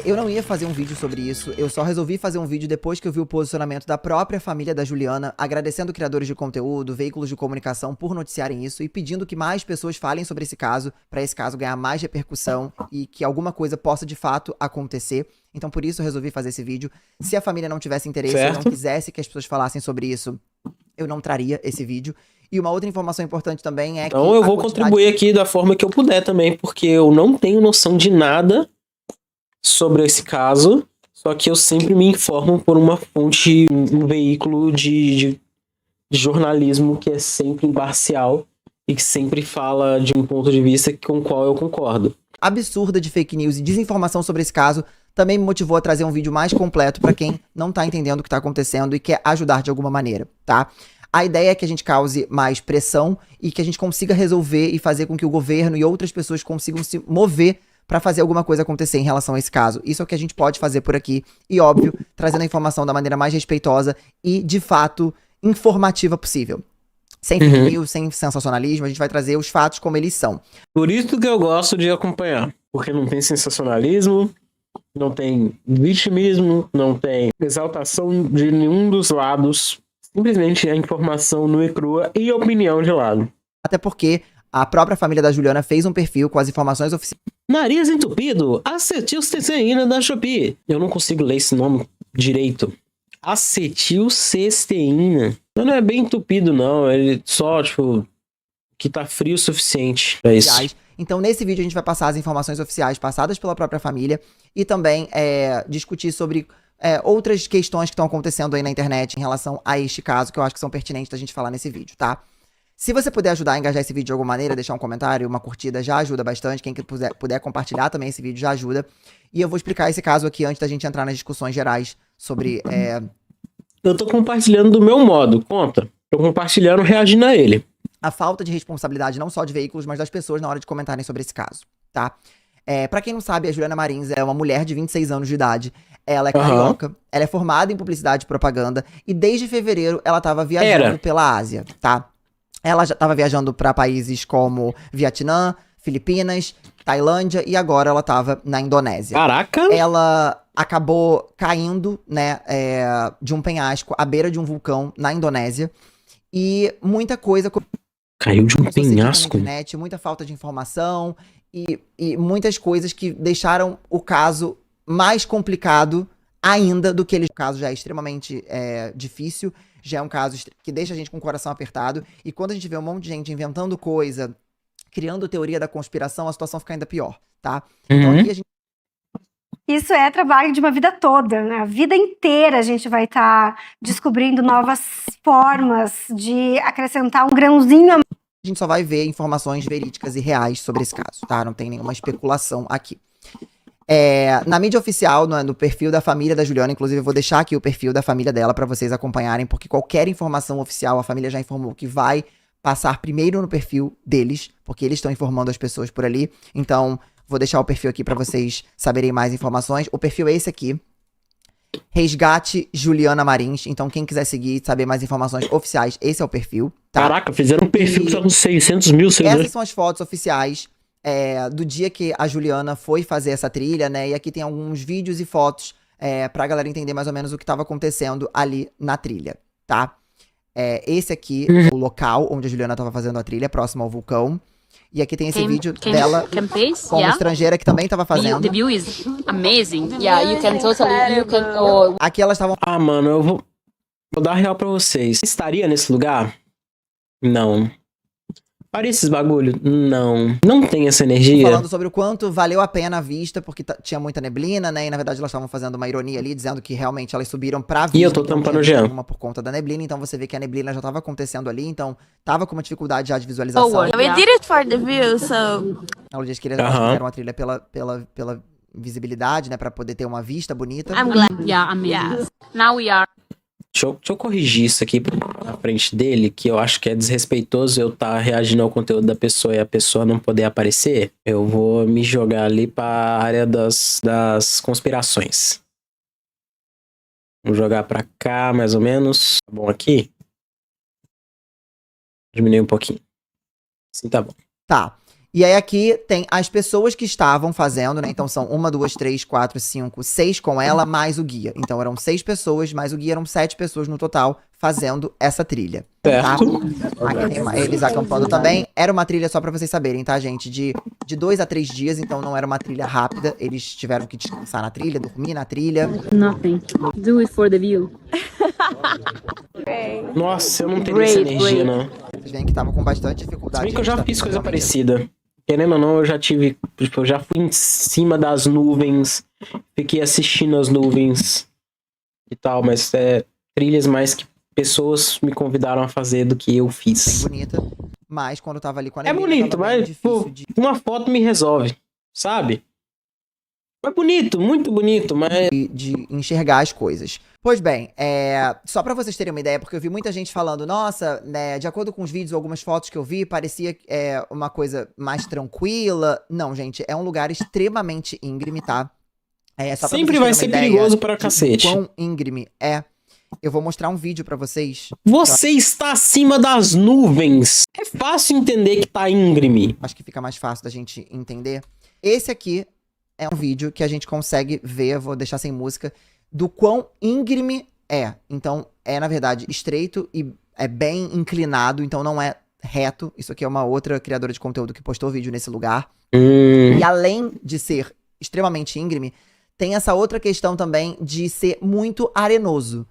Eu não ia fazer um vídeo sobre isso, eu só resolvi fazer um vídeo depois que eu vi o posicionamento da própria família da Juliana, agradecendo criadores de conteúdo, veículos de comunicação por noticiarem isso e pedindo que mais pessoas falem sobre esse caso, pra esse caso ganhar mais repercussão e que alguma coisa possa de fato acontecer. Então por isso eu resolvi fazer esse vídeo. Se a família não tivesse interesse e não quisesse que as pessoas falassem sobre isso, eu não traria esse vídeo. E uma outra informação importante também é que... Então eu vou contribuir aqui da forma que eu puder também, porque eu não tenho noção de nada sobre esse caso, só que eu sempre me informo por uma fonte, um veículo de jornalismo que é sempre imparcial e que sempre fala de um ponto de vista com o qual eu concordo. Absurda de fake news e desinformação sobre esse caso também me motivou a trazer um vídeo mais completo pra quem não tá entendendo o que tá acontecendo e quer ajudar de alguma maneira, tá? A ideia é que a gente cause mais pressão e que a gente consiga resolver e fazer com que o governo e outras pessoas consigam se mover pra fazer alguma coisa acontecer em relação a esse caso. Isso é o que a gente pode fazer por aqui e, óbvio, trazendo a informação da maneira mais respeitosa e, de fato, informativa possível. Sem fake news, sem sensacionalismo, a gente vai trazer os fatos como eles são. Por isso que eu gosto de acompanhar, porque não tem sensacionalismo, não tem vitimismo, não tem exaltação de nenhum dos lados, simplesmente a informação nua e crua e opinião de lado. Até porque a própria família da Juliana fez um perfil com as informações oficiais. Nariz entupido, acetilcisteína da Shopee. Eu não consigo ler esse nome direito. Acetilcisteína. Não é bem entupido, não. Ele só, tipo, que tá frio o suficiente pra isso. Então, nesse vídeo, a gente vai passar as informações oficiais passadas pela própria família e também discutir sobre outras questões que estão acontecendo aí na internet em relação a este caso, que eu acho que são pertinentes da gente falar nesse vídeo, tá? Se você puder ajudar a engajar esse vídeo de alguma maneira, deixar um comentário, uma curtida, já ajuda bastante. Quem puder compartilhar também esse vídeo já ajuda. E eu vou explicar esse caso aqui antes da gente entrar nas discussões gerais sobre... Eu tô compartilhando do meu modo, conta. Tô compartilhando, reagindo a ele. A falta de responsabilidade não só de veículos, mas das pessoas na hora de comentarem sobre esse caso, tá? Pra quem não sabe, a Juliana Marins é uma mulher de 26 anos de idade. Ela é carioca, ela é formada em publicidade e propaganda e desde fevereiro ela tava viajando pela Ásia, tá? Ela já tava viajando pra países como Vietnã, Filipinas, Tailândia e agora ela tava na Indonésia. Caraca! Ela acabou caindo, né, de um penhasco à beira de um vulcão na Indonésia e muita coisa... Caiu de um penhasco? Na internet, muita falta de informação e muitas coisas que deixaram o caso mais complicado ainda do que ele... O caso já é extremamente difícil, já é um caso que deixa a gente com o coração apertado. E quando a gente vê um monte de gente inventando coisa, criando teoria da conspiração, a situação fica ainda pior, tá? Então aqui a gente... Isso é trabalho de uma vida toda, né? A vida inteira a gente vai estar descobrindo novas formas de acrescentar um grãozinho a... A gente só vai ver informações verídicas e reais sobre esse caso, tá? Não tem nenhuma especulação aqui. Na mídia oficial, no perfil da família da Juliana, inclusive eu vou deixar aqui o perfil da família dela pra vocês acompanharem, porque qualquer informação oficial, a família já informou que vai passar primeiro no perfil deles, porque eles estão informando as pessoas por ali. Então, vou deixar o perfil aqui pra vocês saberem mais informações. O perfil é esse aqui. Resgate Juliana Marins. Então, quem quiser seguir e saber mais informações oficiais, esse é o perfil. Tá? Caraca, fizeram um perfil que tá com 600 mil seguidores. Essas são as fotos oficiais do dia que a Juliana foi fazer essa trilha, né? E aqui tem alguns vídeos e fotos pra galera entender mais ou menos o que tava acontecendo ali na trilha, tá? Esse aqui é o local onde a Juliana tava fazendo a trilha, próximo ao vulcão. E aqui tem esse vídeo dela como estrangeira que também tava fazendo. The view is amazing. Yeah, you can totally, Aqui elas estavam... Ah, mano, eu vou dar real pra vocês. Estaria nesse lugar? Não. Faria esses bagulho? Não. Não tem essa energia. Falando sobre o quanto valeu a pena a vista, porque tinha muita neblina, né? E na verdade elas estavam fazendo uma ironia ali, dizendo que realmente elas subiram pra vista. E eu tô tampando o gel. Por conta da neblina, então você vê que a neblina já tava acontecendo ali, então tava com uma dificuldade já de visualização. we did it for the view, so... Ela diz que eles fizeram a trilha pela visibilidade, né? Pra poder ter uma vista bonita. I'm glad. Yeah, amazing. Now we are... Deixa eu corrigir isso aqui na frente dele, que eu acho que é desrespeitoso eu estar reagindo ao conteúdo da pessoa e a pessoa não poder aparecer. Eu vou me jogar ali pra área das conspirações. Vamos jogar pra cá, mais ou menos. Tá bom aqui? Diminuir um pouquinho. Assim tá bom. Tá. E aí aqui tem as pessoas que estavam fazendo, né? Então são 1, 2, 3, 4, 5, 6 com ela, mais o guia. Então eram 6 pessoas, mais o guia, eram 7 pessoas no total fazendo essa trilha. Tá? Certo. Aqui tem eles acampando também. Era uma trilha, só pra vocês saberem, tá, gente? De 2 a 3 dias, então não era uma trilha rápida. Eles tiveram que descansar na trilha, dormir na trilha. Nothing. Do it for the view. Nossa, eu não teria essa energia, não. Vocês veem que estavam com bastante Se dificuldade. bem que eu de já estar fiz coisa realmente. parecida. Querendo ou não, eu já tive. Tipo, eu já fui em cima das nuvens, fiquei assistindo as nuvens e tal, mas trilhas mais que pessoas me convidaram a fazer do que eu Bem fiz. bonita. Mas quando eu tava ali com a É neblina, bonito, tava bem mas difícil pô, de... uma foto me resolve, sabe? É bonito, muito bonito, mas. de enxergar as coisas. Pois bem, só pra vocês terem uma ideia, porque eu vi muita gente falando, nossa, né, de acordo com os vídeos, algumas fotos que eu vi, parecia uma coisa mais tranquila. Não, gente, é um lugar extremamente íngreme, tá? Só pra Sempre vocês vai terem ser uma ideia perigoso para de cacete. quão íngreme é. Eu vou mostrar um vídeo pra vocês. Você está acima das nuvens. É fácil entender que tá íngreme. Acho que fica mais fácil da gente entender. Esse aqui é um vídeo que a gente consegue ver, vou deixar sem música, do quão íngreme é. Então, na verdade, estreito e é bem inclinado, então não é reto. Isso aqui é uma outra criadora de conteúdo que postou vídeo nesse lugar. E além de ser extremamente íngreme, tem essa outra questão também de ser muito arenoso.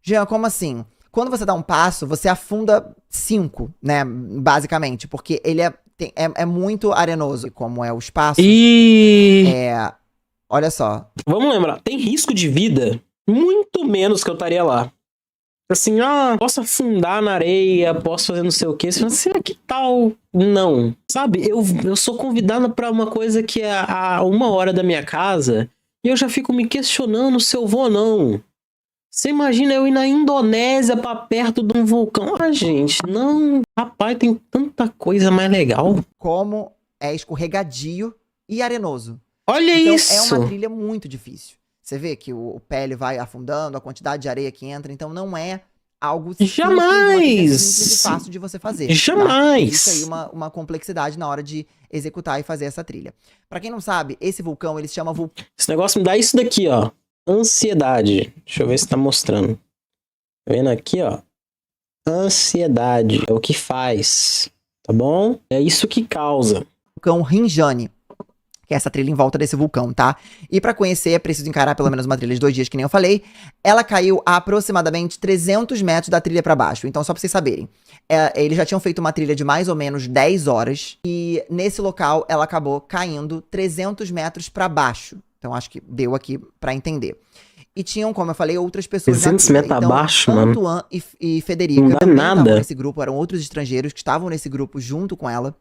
Jean, como assim? Quando você dá um passo, você afunda 5, né? Basicamente, porque ele é muito arenoso. E como é o espaço, E. olha só. Vamos lembrar, tem risco de vida? Muito menos que eu estaria lá. Assim, posso afundar na areia, posso fazer não sei o quê. Você fala assim, que tal? Não. Sabe, eu sou convidado pra uma coisa que é a 1 hora da minha casa e eu já fico me questionando se eu vou ou não. Você imagina eu ir na Indonésia pra perto de um vulcão? Gente, não. Rapaz, tem tanta coisa mais legal. Como é escorregadio e arenoso. Olha Então, isso. é uma trilha muito difícil. Você vê que o pé ele vai afundando, a quantidade de areia que entra, então não é algo simples, uma trilha simples e fácil de você fazer. Jamais! Tá? Existe aí uma complexidade na hora de executar e fazer essa trilha. Pra quem não sabe, esse vulcão, ele se chama vulcão. Esse negócio me dá isso daqui, ó. Ansiedade. Deixa eu ver se tá mostrando. Tá vendo aqui, ó? Ansiedade. É o que faz. Tá bom? É isso que causa. Vulcão Rinjani, que é essa trilha em volta desse vulcão, tá? E pra conhecer é preciso encarar pelo menos uma trilha de 2 dias, que nem eu falei. Ela caiu a aproximadamente 300 metros da trilha pra baixo. Então, só pra vocês saberem, eles já tinham feito uma trilha de mais ou menos 10 horas. E nesse local, ela acabou caindo 300 metros pra baixo. Então, acho que deu aqui pra entender. E tinham, como eu falei, outras pessoas 300 na trilha. metros Então, abaixo, mano. Antoine e Federica Não dá também nada. estavam nesse grupo. Eram outros estrangeiros que estavam nesse grupo junto com ela,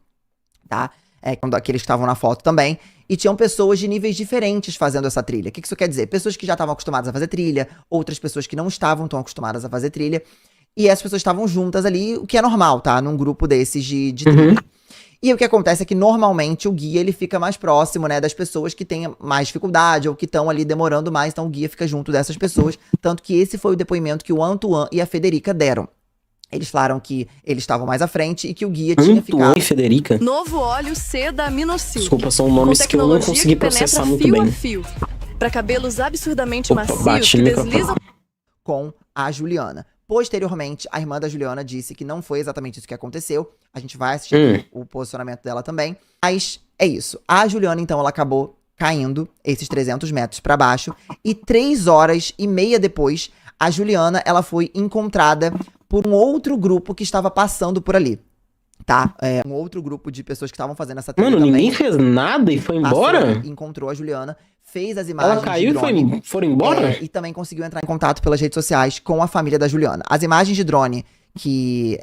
tá? Quando aqueles que estavam na foto também. E tinham pessoas de níveis diferentes fazendo essa trilha. O que isso quer dizer? Pessoas que já estavam acostumadas a fazer trilha, outras pessoas que não estavam tão acostumadas a fazer trilha. E essas pessoas estavam juntas ali, o que é normal, tá? Num grupo desses de trilha. E o que acontece é que normalmente o guia ele fica mais próximo, né, das pessoas que têm mais dificuldade ou que estão ali demorando mais, então o guia fica junto dessas pessoas. Tanto que esse foi o depoimento que o Antoine e a Federica deram. Eles falaram que eles estavam mais à frente e que o guia tinha ficado. Antoine e Federica? Novo óleo Seda Aminosil. Desculpa, são nomes que eu não consegui processar muito bem. Para cabelos absurdamente Opa, macios bate que no microfone. deslizam. Com a Juliana. Posteriormente, a irmã da Juliana disse que não foi exatamente isso que aconteceu. A gente vai assistir o posicionamento dela também. Mas é isso. A Juliana, então, ela acabou caindo esses 300 metros pra baixo. E 3 horas e meia depois, a Juliana, ela foi encontrada por um outro grupo que estava passando por ali. Tá? Um outro grupo de pessoas que estavam fazendo essa trilha Mano, também. ninguém fez nada e foi Passou embora? e encontrou a Juliana, fez as imagens Ela caiu de e drone. foram embora? E também conseguiu entrar em contato pelas redes sociais com a família da Juliana. As imagens de drone que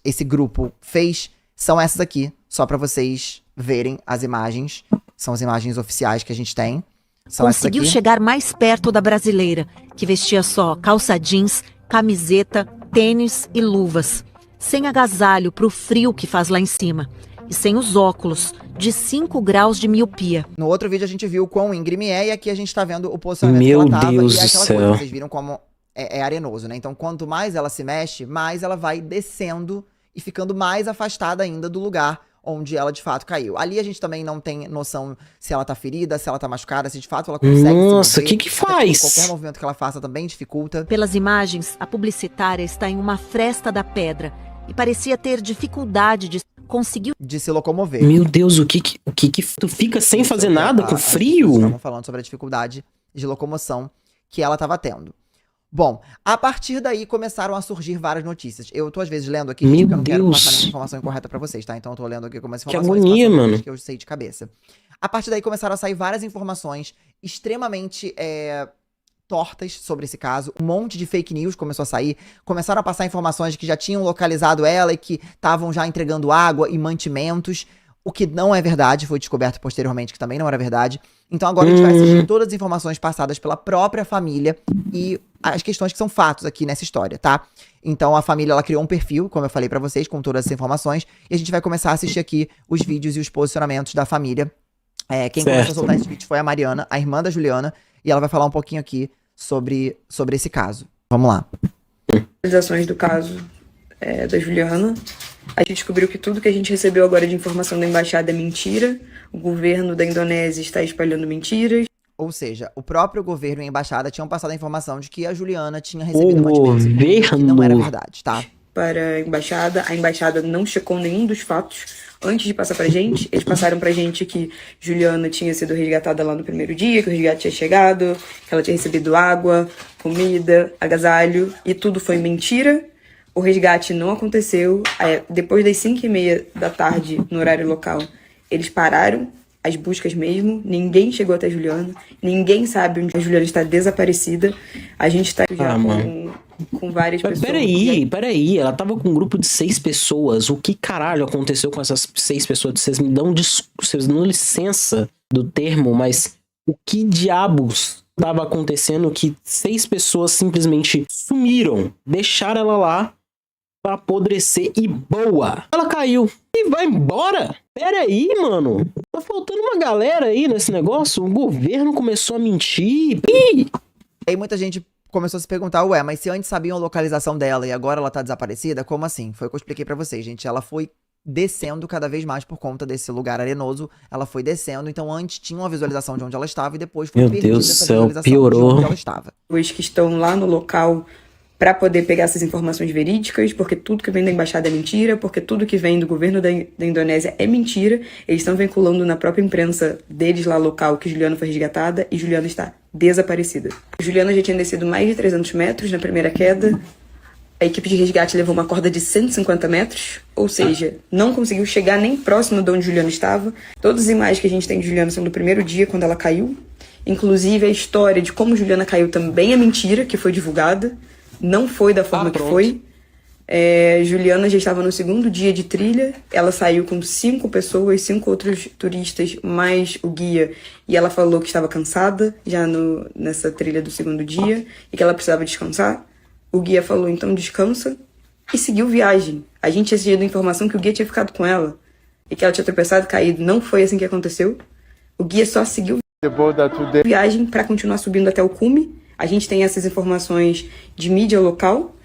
esse grupo fez são essas aqui, só pra vocês verem as imagens. São as imagens oficiais que a gente tem. São essas Conseguiu aqui. chegar mais perto da brasileira, que vestia só calça jeans, camiseta, tênis e luvas. Sem agasalho pro frio que faz lá em cima. E sem os óculos, de 5 graus de miopia. No outro vídeo a gente viu o quão íngreme é, e aqui a gente tá vendo o posicionamento Meu que ela tava. Deus e é do aquela céu. coisa, vocês viram como é arenoso, né? Então quanto mais ela se mexe, mais ela vai descendo e ficando mais afastada ainda do lugar onde ela de fato caiu. Ali a gente também não tem noção se ela tá ferida, se ela tá machucada, se de fato ela consegue Nossa, se o mover. que Até porque faz? qualquer movimento que ela faça também dificulta. Pelas imagens, a publicitária está em uma fresta da pedra e parecia ter dificuldade de conseguir. De se locomover. Meu Deus, o que tu fica sem Isso, fazer nada, com as frio? pessoas estavam falando sobre a dificuldade de locomoção que ela estava tendo. Bom, a partir daí começaram a surgir várias notícias. Eu tô às vezes lendo aqui, Meu porque eu não quero Deus. passar nenhuma informação incorreta pra vocês, tá? Então eu tô lendo aqui algumas Que informações agonia, passando mano. coisas que eu sei de cabeça. A partir daí começaram a sair várias informações extremamente tortas sobre esse caso. Um monte de fake news começou a sair. Começaram a passar informações de que já tinham localizado ela e que estavam já entregando água e mantimentos. O que não é verdade, foi descoberto posteriormente que também não era verdade. Então agora a gente vai assistir todas as informações passadas pela própria família e as questões que são fatos aqui nessa história, tá? Então a família, ela criou um perfil, como eu falei pra vocês, com todas essas informações. E a gente vai começar a assistir aqui os vídeos e os posicionamentos da família. Quem começou a soltar esse vídeo foi a Mariana, a irmã da Juliana. E ela vai falar um pouquinho aqui sobre esse caso. Vamos lá. Atualizações do caso da Juliana. A gente descobriu que tudo que a gente recebeu agora de informação da embaixada é mentira. O governo da Indonésia está espalhando mentiras. Ou seja, o próprio governo e a embaixada tinham passado a informação de que a Juliana tinha recebido O mantimentos em Cuba, que não era governo. verdade, tá? Para a embaixada não checou nenhum dos fatos antes de passar pra gente. Eles passaram pra gente que Juliana tinha sido resgatada lá no primeiro dia, que o resgate tinha chegado, que ela tinha recebido água, comida, agasalho, e tudo foi mentira. O resgate não aconteceu. Depois das 5h30 da tarde, no horário local, eles pararam as buscas mesmo. Ninguém chegou até a Juliana. Ninguém sabe onde a Juliana está desaparecida. A gente tá já com várias pessoas. Peraí. Ela tava com um grupo de 6 pessoas. O que caralho aconteceu com essas 6 pessoas? Vocês me dão licença do termo, mas o que diabos tava acontecendo que 6 pessoas simplesmente sumiram? Deixaram ela lá pra apodrecer e boa. Ela caiu e vai embora. Pera aí, mano. Tá faltando uma galera aí nesse negócio. O governo começou a mentir. Ih! Aí muita gente começou a se perguntar, ué, mas se antes sabiam a localização dela e agora ela tá desaparecida, como assim? Foi o que eu expliquei pra vocês, gente. Ela foi descendo cada vez mais por conta desse lugar arenoso. Ela foi descendo, então antes tinha uma visualização de onde ela estava e depois foi Meu perdida Deus do essa céu, visualização piorou. de onde ela estava. Os que estão lá no local para poder pegar essas informações verídicas, porque tudo que vem da embaixada é mentira, porque tudo que vem do governo da Indonésia é mentira. Eles estão vinculando na própria imprensa deles lá local que Juliana foi resgatada e Juliana está desaparecida. Juliana já tinha descido mais de 300 metros na primeira queda. A equipe de resgate levou uma corda de 150 metros, ou seja, não conseguiu chegar nem próximo de onde Juliana estava. Todas as imagens que a gente tem de Juliana são do primeiro dia, quando ela caiu. Inclusive, a história de como Juliana caiu também é mentira, que foi divulgada. Não foi da forma que foi. Juliana já estava no segundo dia de trilha. Ela saiu com 5 pessoas, 5 outros turistas, mais o guia. E ela falou que estava cansada já nessa trilha do segundo dia e que ela precisava descansar. O guia falou, então descansa, e seguiu viagem. A gente tinha recebido a informação que o guia tinha ficado com ela e que ela tinha tropeçado e caído. Não foi assim que aconteceu. O guia só seguiu viagem para continuar subindo até o cume. A gente tem essas informações de mídia local.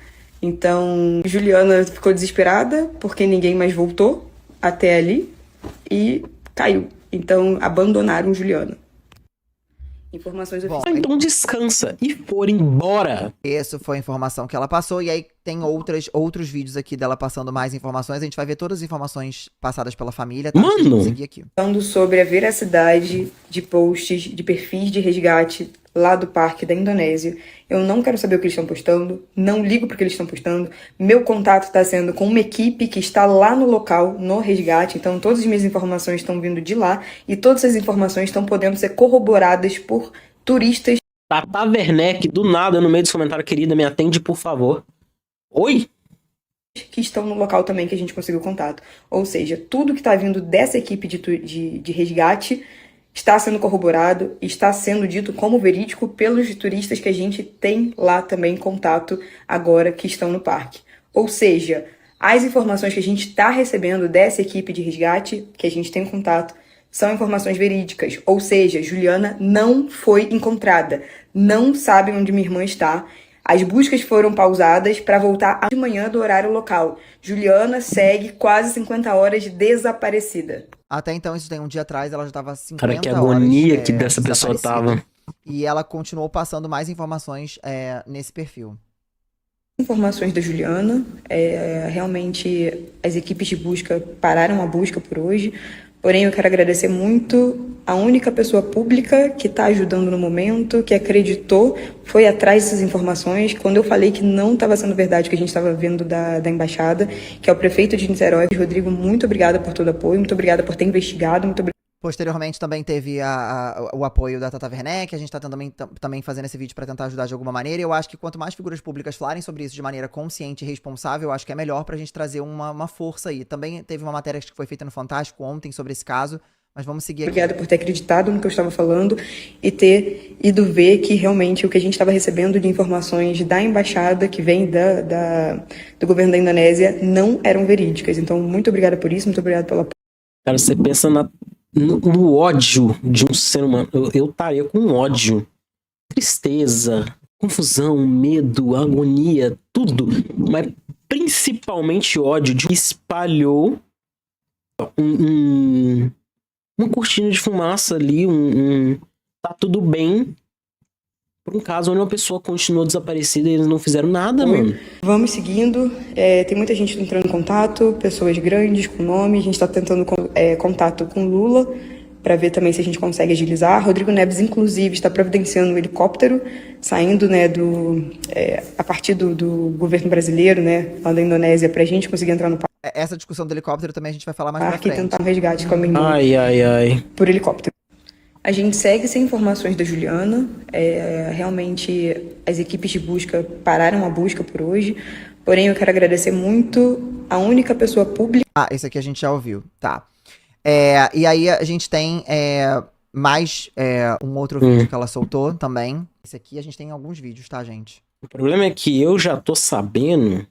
Então, Juliana ficou desesperada porque ninguém mais voltou até ali e caiu. Então, abandonaram Juliana. Informações oficiais. Então descansa e for embora. Essa foi a informação que ela passou. E aí tem outros vídeos aqui dela passando mais informações. A gente vai ver todas as informações passadas pela família. Tá? Mano! Vamos seguir aqui. Falando sobre a veracidade de posts, de perfis de resgate lá do parque da Indonésia. Eu não quero saber o que eles estão postando. Não ligo porque eles estão postando. Meu contato está sendo com uma equipe que está lá no local, no resgate. Então todas as minhas informações estão vindo de lá. E todas essas informações estão podendo ser corroboradas por turistas. Tata Werneck, do nada, no meio dos comentários, querida, me atende, por favor. Oi? Que estão no local também que a gente conseguiu contato. Ou seja, tudo que está vindo dessa equipe de resgate está sendo corroborado, está sendo dito como verídico pelos turistas que a gente tem lá também contato agora que estão no parque. Ou seja, as informações que a gente está recebendo dessa equipe de resgate, que a gente tem contato, são informações verídicas. Ou seja, Juliana não foi encontrada. Não sabe onde minha irmã está. As buscas foram pausadas para voltar de manhã do horário local. Juliana segue quase 50 horas desaparecida. Até então, isso tem um dia atrás, ela já tava 50 Cara, que horas, agonia que dessa pessoa desaparecida. tava. E ela continuou passando mais informações nesse perfil. Informações da Juliana, realmente as equipes de busca pararam a busca por hoje, porém eu quero agradecer muito a única pessoa pública que está ajudando no momento, que acreditou, foi atrás dessas informações. Quando eu falei que não estava sendo verdade o que a gente estava vendo da embaixada, que é o prefeito de Niterói, Rodrigo, muito obrigada por todo o apoio, muito obrigada por ter investigado, muito obrigada. Posteriormente também teve o apoio da Tata Werneck, a gente tá também fazendo esse vídeo para tentar ajudar de alguma maneira, e eu acho que quanto mais figuras públicas falarem sobre isso de maneira consciente e responsável, eu acho que é melhor pra gente trazer uma força aí. Também teve uma matéria que foi feita no Fantástico ontem sobre esse caso, mas vamos seguir aqui. Obrigada por ter acreditado no que eu estava falando e ter ido ver que realmente o que a gente estava recebendo de informações da embaixada, que vem do governo da Indonésia, não eram verídicas. Então, muito obrigada por isso, muito obrigada pelo apoio. Cara, você pensa no ódio de um ser humano. Eu estaria com ódio. Tristeza, confusão, medo, agonia, tudo. Mas principalmente ódio de espalhou uma cortina de fumaça ali, tá tudo bem. Por um caso onde uma pessoa continuou desaparecida e eles não fizeram nada, mano. Vamos seguindo. Tem muita gente entrando em contato, pessoas grandes com nome. A gente está tentando contato com Lula para ver também se a gente consegue agilizar. Rodrigo Neves, inclusive, está providenciando um helicóptero saindo, né, a partir do governo brasileiro, né, lá da Indonésia, para a gente conseguir entrar no parque. Essa discussão do helicóptero também a gente vai falar mais pra frente. E tentar um resgate com a minha irmã. Ai. Por helicóptero. A gente segue sem informações da Juliana. Realmente as equipes de busca pararam a busca por hoje. Porém, eu quero agradecer muito a única pessoa pública. Esse aqui a gente já ouviu, tá. E aí a gente tem mais um outro vídeo que ela soltou também. Esse aqui a gente tem alguns vídeos, tá, gente? O problema é que eu já tô sabendo,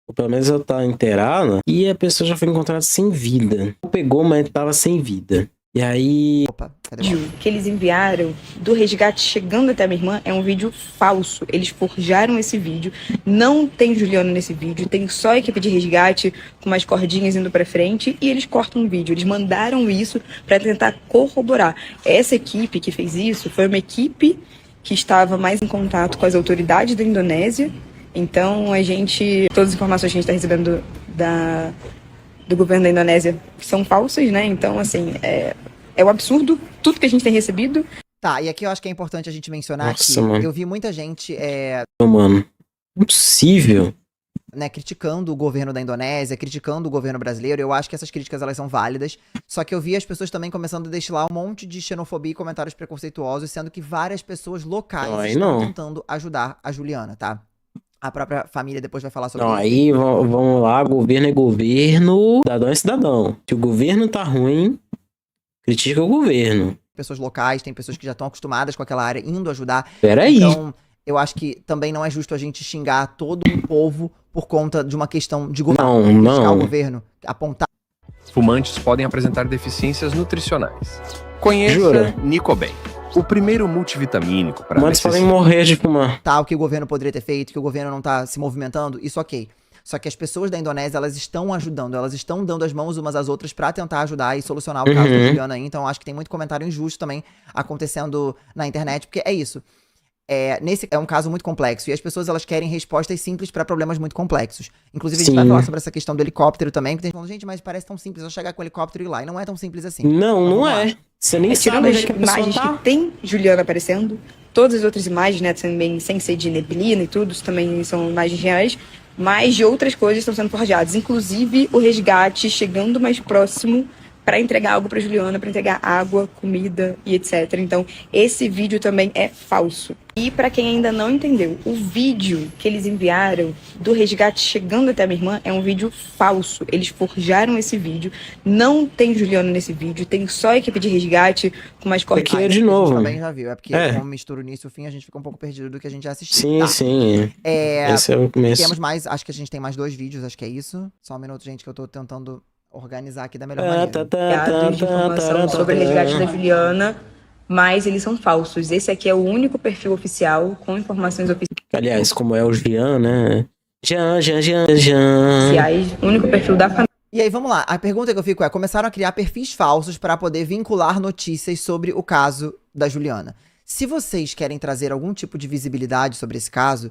ou pelo menos eu tá inteirado, e a pessoa já foi encontrada sem vida. Pegou, mas tava sem vida. E aí... Opa, cadê? vídeo que eles enviaram do resgate chegando até a minha irmã é um vídeo falso. Eles forjaram esse vídeo. Não tem Juliana nesse vídeo. Tem só a equipe de resgate com umas cordinhas indo pra frente e eles cortam o vídeo. Eles mandaram isso pra tentar corroborar. Essa equipe que fez isso foi uma equipe que estava mais em contato com as autoridades da Indonésia. Então, todas as informações que a gente está recebendo do governo da Indonésia são falsas, né? Então, assim, é um absurdo tudo que a gente tem recebido. Tá, e aqui eu acho que é importante a gente mencionar Nossa, que mano. eu vi muita gente Mano, impossível. né, criticando o governo da Indonésia, criticando o governo brasileiro. Eu acho que essas críticas elas são válidas. Só que eu vi as pessoas também começando a destilar um monte de xenofobia e comentários preconceituosos, sendo que várias pessoas locais Aí estão não. tentando ajudar a Juliana, tá? A própria família depois vai falar sobre Não, isso. aí vamos lá, governo é governo, cidadão é cidadão. Se o governo tá ruim, critica o governo. Pessoas locais, tem pessoas que já estão acostumadas com aquela área indo ajudar. Peraí. Então, eu acho que também não é justo a gente xingar todo um povo por conta de uma questão de governo. Criticar o governo, apontar. Fumantes podem apresentar deficiências nutricionais. Conheça Jura? Nicobem, o primeiro multivitamínico para Fumantes podem morrer de fumar. o que o governo poderia ter feito, que o governo não tá se movimentando, isso ok. Só que as pessoas da Indonésia, elas estão ajudando, elas estão dando as mãos umas às outras pra tentar ajudar e solucionar o caso da Juliana aí. Então, eu acho que tem muito comentário injusto também acontecendo na internet, porque é isso. Nesse é um caso muito complexo e as pessoas elas querem respostas simples pra problemas muito complexos. Inclusive, a gente vai falar sobre essa questão do helicóptero também, porque tem gente falando, gente, mas parece tão simples eu chegar com o helicóptero e ir lá. E não é tão simples assim. Não, Mas não vamos lá. é. Você nem Tirando sabe as onde é que a pessoa imagens tá. que tem Juliana aparecendo, todas as outras imagens, né, também sem ser de neblina e tudo, isso também são imagens reais, mas de outras coisas estão sendo forjadas, inclusive o resgate chegando mais próximo para entregar algo para Juliana, para entregar água, comida e etc. Então, esse vídeo também é falso. E para quem ainda não entendeu, o vídeo que eles enviaram do resgate chegando até a minha irmã é um vídeo falso. Eles forjaram esse vídeo. Não tem Juliana nesse vídeo, tem só a equipe de resgate com mais cortes. Aqui é de A gente novo. também já viu. É porque, como mistura o início e o fim, a gente fica um pouco perdido do que a gente já assistiu. Sim, tá? sim. Esse é o começo. Temos mais, acho que a gente tem mais 2 vídeos, acho que é isso. Só um minuto, gente, que eu tô tentando organizar aqui da melhor maneira. Dados de informação sobre o resgate da Juliana, mas eles são falsos. Esse aqui é o único perfil oficial com informações oficiais. Aliás, como é o Jean, né? Jean. Sociais, o único perfil da família. E aí, vamos lá. A pergunta que eu fico é: começaram a criar perfis falsos para poder vincular notícias sobre o caso da Juliana. Se vocês querem trazer algum tipo de visibilidade sobre esse caso,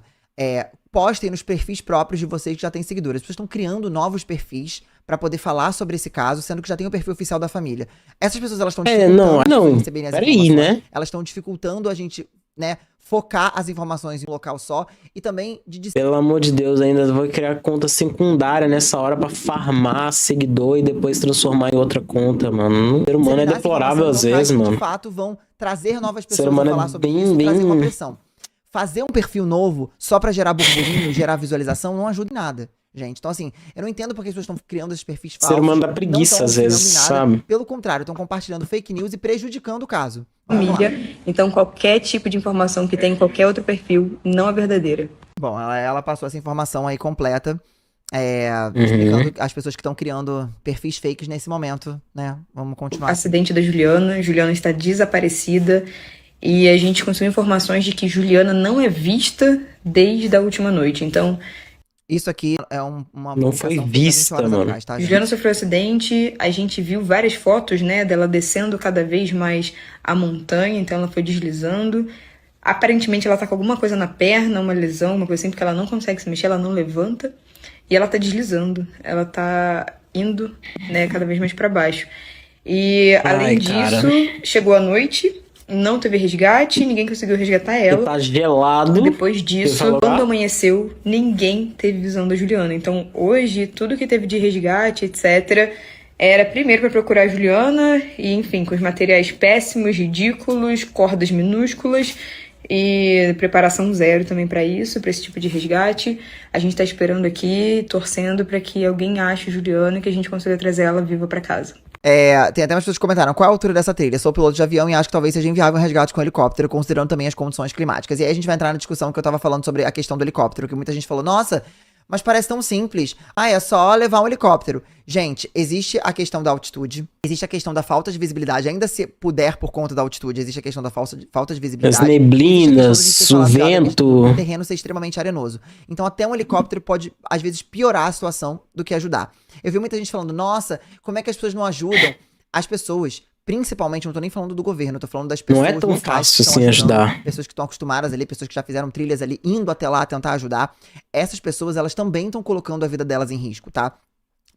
postem nos perfis próprios de vocês que já têm seguidores. As pessoas estão criando novos perfis para poder falar sobre esse caso, sendo que já tem o perfil oficial da família. Essas pessoas, elas estão dificultando não. receberem as Peraí, informações. né? Elas estão dificultando a gente, né, focar as informações em um local só e também de Pelo amor de Deus, ainda vou criar conta secundária nessa hora pra farmar seguidor e depois transformar em outra conta, mano. O ser humano é disseminar essa deplorável informação às em locais vezes, que, mano. de fato, vão trazer novas Ser pessoas a humano falar é sobre bem, isso e trazer uma bem... pressão. Fazer um perfil novo só pra gerar burburinho, gerar visualização, não ajuda em nada, gente. Então, assim, eu não entendo porque as pessoas estão criando esses perfis falsos. Ser humano dá não preguiça tão às auxiliando vezes, em nada. sabe? Pelo contrário, estão compartilhando fake news e prejudicando o caso. Vamos lá. Família. Então, qualquer tipo de informação que tem em qualquer outro perfil não é verdadeira. Bom, ela passou essa informação aí completa, explicando as pessoas que estão criando perfis fakes nesse momento, né? Vamos continuar. Acidente da Juliana. Juliana está desaparecida. E a gente conseguiu informações de que Juliana não é vista desde a última noite. Então, Isso aqui é uma Não foi publicação feita 20 vista, horas mano. atrás, tá, gente? Juliana sofreu um acidente, a gente viu várias fotos, né, dela descendo cada vez mais a montanha, então ela foi deslizando. Aparentemente ela tá com alguma coisa na perna, uma lesão, uma coisa assim, porque ela não consegue se mexer, ela não levanta. E ela tá deslizando, ela tá indo, né, cada vez mais pra baixo. E além cara. disso, chegou a noite, não teve resgate, ninguém conseguiu resgatar ela. Tá gelado. Depois disso, falou, quando amanheceu, ninguém teve visão da Juliana. Então, hoje, tudo que teve de resgate, etc., era primeiro para procurar a Juliana, e enfim, com os materiais péssimos, ridículos, cordas minúsculas, e preparação zero também para isso, para esse tipo de resgate. A gente tá esperando aqui, torcendo para que alguém ache a Juliana e que a gente consiga trazer ela viva para casa. Tem até umas pessoas que comentaram: qual é a altura dessa trilha? Sou piloto de avião e acho que talvez seja inviável um resgate com helicóptero, considerando também as condições climáticas. E aí a gente vai entrar na discussão que eu tava falando sobre a questão do helicóptero, que muita gente falou: nossa, mas parece tão simples. É só levar um helicóptero. Gente, existe a questão da altitude, existe a questão da falta de visibilidade, ainda se puder por conta da altitude, existe a questão da falta de visibilidade. As neblinas, o vento. O terreno ser extremamente arenoso. Então até um helicóptero pode, às vezes, piorar a situação do que ajudar. Eu vi muita gente falando: nossa, como é que as pessoas não ajudam? As pessoas, principalmente, não tô nem falando do governo, eu tô falando das pessoas Não é tão locais fácil que estão assim ajudando, ajudar. pessoas que estão acostumadas ali, pessoas que já fizeram trilhas ali, indo até lá tentar ajudar. Essas pessoas, elas também estão colocando a vida delas em risco, tá?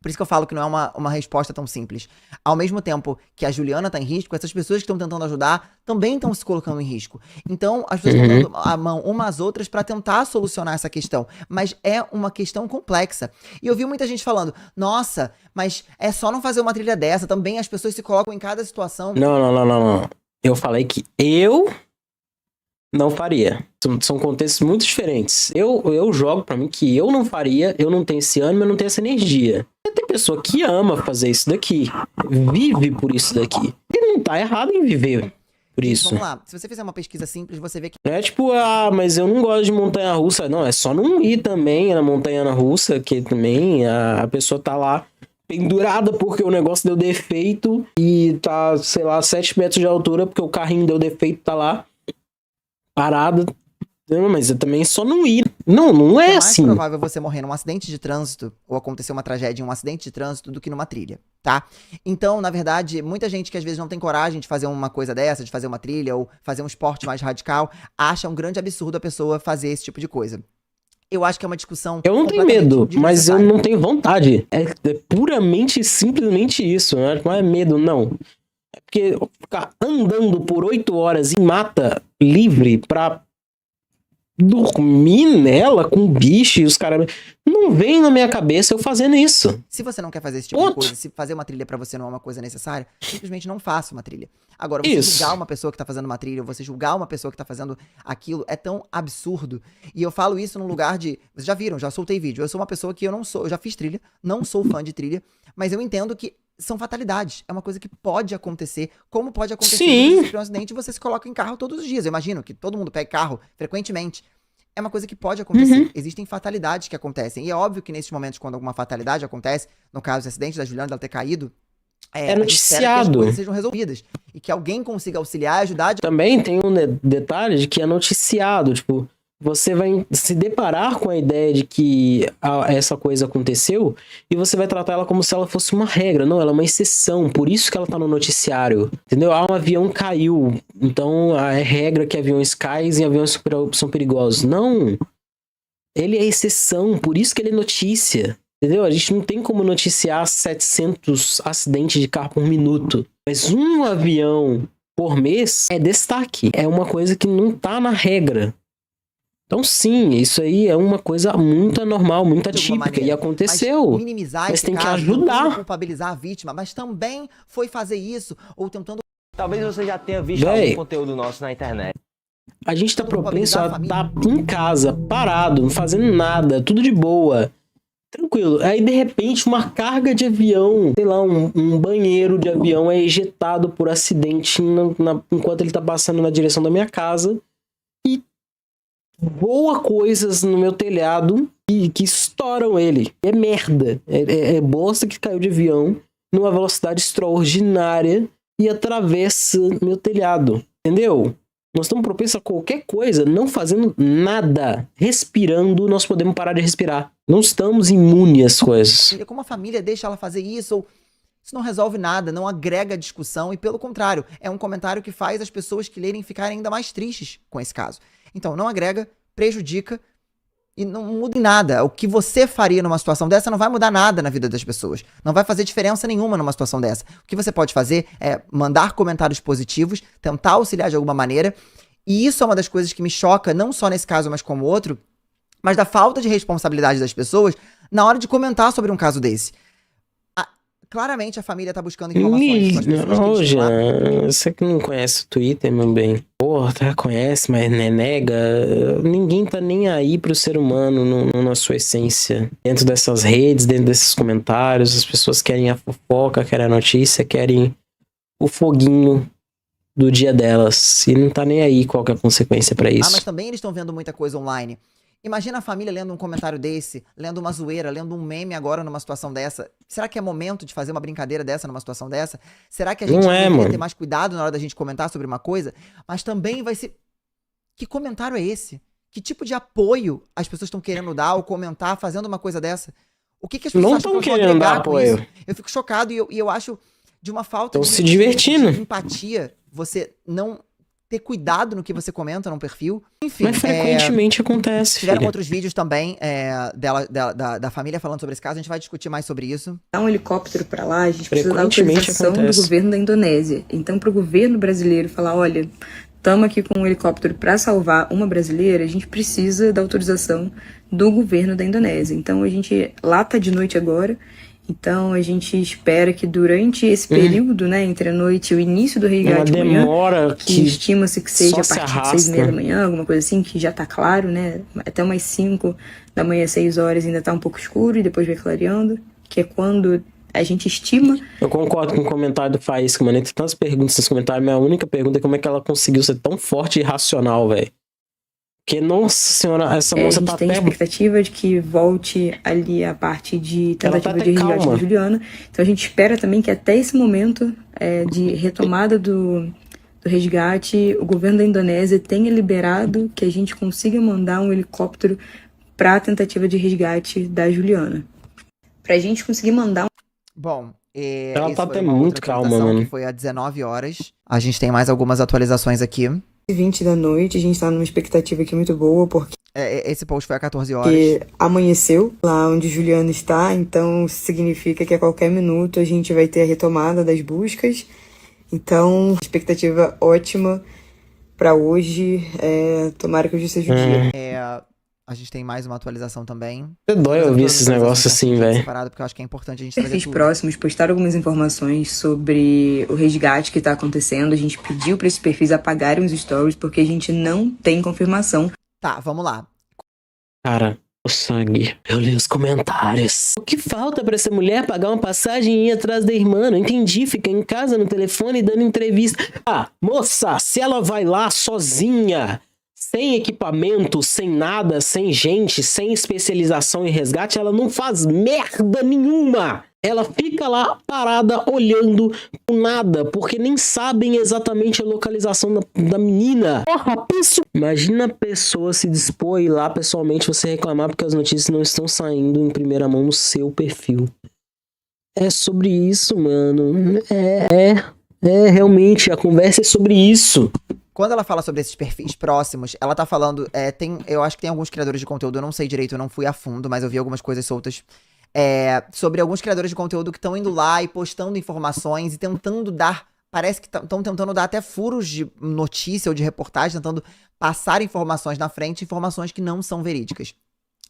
Por isso que eu falo que não é uma resposta tão simples. Ao mesmo tempo que a Juliana tá em risco, essas pessoas que estão tentando ajudar também estão se colocando em risco. Então, as pessoas estão dando a mão umas às outras pra tentar solucionar essa questão. Mas é uma questão complexa. E eu vi muita gente falando: nossa, mas é só não fazer uma trilha dessa. Também as pessoas se colocam em cada situação. Não. Eu falei que eu não faria. São contextos muito diferentes. Eu jogo pra mim que eu não faria, eu não tenho esse ânimo, eu não tenho essa energia. Tem pessoa que ama fazer isso daqui, vive por isso daqui. E não tá errado em viver por isso. Vamos lá, se você fizer uma pesquisa simples, você vê que Não é tipo, mas eu não gosto de montanha-russa. Não, é só não ir também na montanha-russa, que também a pessoa tá lá pendurada porque o negócio deu defeito e tá, sei lá, 7 metros de altura porque o carrinho deu defeito, tá lá parado. Não, mas eu também só não ir. Não é é mais assim. provável você morrer num acidente de trânsito ou acontecer uma tragédia em um acidente de trânsito do que numa trilha, tá? Então, na verdade, muita gente que às vezes não tem coragem de fazer uma coisa dessa, de fazer uma trilha ou fazer um esporte mais radical, acha um grande absurdo a pessoa fazer esse tipo de coisa. Eu acho que é uma discussão. Eu não tenho medo, mas eu não tenho vontade. É puramente, simplesmente isso. Não é medo, não. É porque ficar andando por 8 horas em mata livre pra dormir nela com bicho e os caras... Não vem na minha cabeça eu fazendo isso. Se você não quer fazer esse tipo de coisa, se fazer uma trilha pra você não é uma coisa necessária, simplesmente não faça uma trilha. Agora, você julgar uma pessoa que tá fazendo uma trilha, ou você julgar uma pessoa que tá fazendo aquilo, é tão absurdo. E eu falo isso num lugar de... Vocês já viram, já soltei vídeo. Eu sou uma pessoa que eu já fiz trilha, não sou fã de trilha, mas eu entendo que são fatalidades. É uma coisa que pode acontecer, como pode acontecer se você sofrer um acidente e você se coloca em carro todos os dias. Eu imagino que todo mundo pega carro frequentemente. É uma coisa que pode acontecer. Existem fatalidades que acontecem. E é óbvio que nesses momentos, quando alguma fatalidade acontece, no caso do acidente da Juliana, dela ter caído, é noticiado. Que as noticiado. coisas sejam resolvidas. E que alguém consiga auxiliar e ajudar. Também tem um detalhe de que é noticiado. Tipo, você vai se deparar com a ideia de que essa coisa aconteceu e você vai tratar ela como se ela fosse uma regra. Não, ela é uma exceção, por isso que ela tá no noticiário, entendeu? Um avião caiu, então é regra que aviões caem e aviões são perigosos. Não, ele é exceção, por isso que ele é notícia, entendeu? A gente não tem como noticiar 700 acidentes de carro por minuto, mas um avião por mês é destaque, é uma coisa que não tá na regra. Então sim, isso aí é uma coisa muito anormal, muito atípica, e aconteceu. Mas minimizar Mas esse tem que caso, ajudar. não culpabilizar a vítima, mas também foi fazer isso, ou tentando... Talvez você já tenha visto Véi, algum conteúdo nosso na internet. A gente tá propenso a estar em casa, parado, não fazendo nada, tudo de boa, tranquilo. Aí de repente uma carga de avião, sei lá, um banheiro de avião é ejetado por acidente enquanto ele tá passando na direção da minha casa e voa coisas no meu telhado que estouram ele. É merda. É bosta que caiu de avião numa velocidade extraordinária e atravessa meu telhado. Entendeu? Nós estamos propensos a qualquer coisa, não fazendo nada. Respirando, nós podemos parar de respirar. Não estamos imunes às coisas. Como a família deixa ela fazer isso, ou isso não resolve nada, não agrega discussão, e pelo contrário, é um comentário que faz as pessoas que lerem ficarem ainda mais tristes com esse caso. Então, não agrega, prejudica e não muda em nada. O que você faria numa situação dessa não vai mudar nada na vida das pessoas. Não vai fazer diferença nenhuma numa situação dessa. O que você pode fazer é mandar comentários positivos, tentar auxiliar de alguma maneira. E isso é uma das coisas que me choca, não só nesse caso, mas como outro, mas da falta de responsabilidade das pessoas na hora de comentar sobre um caso desse. Claramente a família tá buscando informações. Hoje, você que não conhece o Twitter, meu bem. Porra, conhece, mas nega. Ninguém tá nem aí pro ser humano na sua essência. Dentro dessas redes, dentro desses comentários, as pessoas querem a fofoca, querem a notícia, querem o foguinho do dia delas. E não tá nem aí qual que é a consequência pra isso. Mas também eles estão vendo muita coisa online. Imagina a família lendo um comentário desse, lendo uma zoeira, lendo um meme agora numa situação dessa. Será que é momento de fazer uma brincadeira dessa numa situação dessa? Será que a gente deveria ter mais cuidado na hora da gente comentar sobre uma coisa? Mas também vai ser... Que comentário é esse? Que tipo de apoio as pessoas estão querendo dar ou comentar fazendo uma coisa dessa? O que as pessoas não estão querendo dar apoio? Eu fico chocado e eu acho de uma falta se divertindo. De empatia você não... ter cuidado no que você comenta num perfil. Enfim, mas frequentemente acontece, tiveram filha. outros vídeos também da família falando sobre esse caso. A gente vai discutir mais sobre isso. Dar um helicóptero pra lá, a gente precisa da autorização do governo da Indonésia. Então, pro governo brasileiro falar, olha, estamos aqui com um helicóptero para salvar uma brasileira, a gente precisa da autorização do governo da Indonésia. Então, a gente lá tá de noite agora. Então, a gente espera que durante esse período, né, entre a noite e o início do resgate de manhã, que estima-se que seja a partir de 6h30 da manhã, alguma coisa assim, que já tá claro, né, até umas 5 da manhã, 6 horas, ainda tá um pouco escuro e depois vai clareando, que é quando a gente estima... Eu concordo com o comentário do Faísca, mano, tem tantas perguntas nesse comentário, minha única pergunta é como é que ela conseguiu ser tão forte e racional, velho. Porque, nossa senhora, essa moça tá até... A gente tem expectativa de que volte ali a parte de tentativa de resgate da Juliana. Então a gente espera também que até esse momento de retomada do resgate, o governo da Indonésia tenha liberado que a gente consiga mandar um helicóptero para a tentativa de resgate da Juliana. Pra gente conseguir mandar... Bom... ela tá até muito calma, mano. Que foi às 19 horas. A gente tem mais algumas atualizações aqui. 20 da noite, a gente tá numa expectativa aqui muito boa, porque... esse post foi a 14 horas. Amanheceu lá onde Juliana está, então significa que a qualquer minuto a gente vai ter a retomada das buscas. Então, expectativa ótima pra hoje. Tomara que hoje seja o dia. A gente tem mais uma atualização também. Dói ouvir esses negócios assim, velho. Porque eu acho que é importante a gente trazer Perfis próximos postaram algumas informações sobre o resgate que tá acontecendo. A gente pediu pra esses perfis apagarem os stories porque a gente não tem confirmação. Tá, vamos lá. Cara, o sangue. Eu li os comentários. O que falta pra essa mulher pagar uma passagem e ir atrás da irmã? Não entendi. Fica em casa no telefone dando entrevista. Ah, moça, se ela vai lá sozinha... sem equipamento, sem nada, sem gente, sem especialização em resgate, ela não faz merda nenhuma. Ela fica lá parada, olhando por nada, porque nem sabem exatamente a localização da menina. Porra, imagina a pessoa se dispor a ir lá pessoalmente, você reclamar porque as notícias não estão saindo em primeira mão no seu perfil. É sobre isso, mano. Realmente, a conversa é sobre isso. Quando ela fala sobre esses perfis próximos, ela tá falando... eu acho que tem alguns criadores de conteúdo, eu não sei direito, eu não fui a fundo, mas eu vi algumas coisas soltas sobre alguns criadores de conteúdo que estão indo lá e postando informações e tentando dar... Parece que estão tentando dar até furos de notícia ou de reportagem, tentando passar informações na frente, informações que não são verídicas.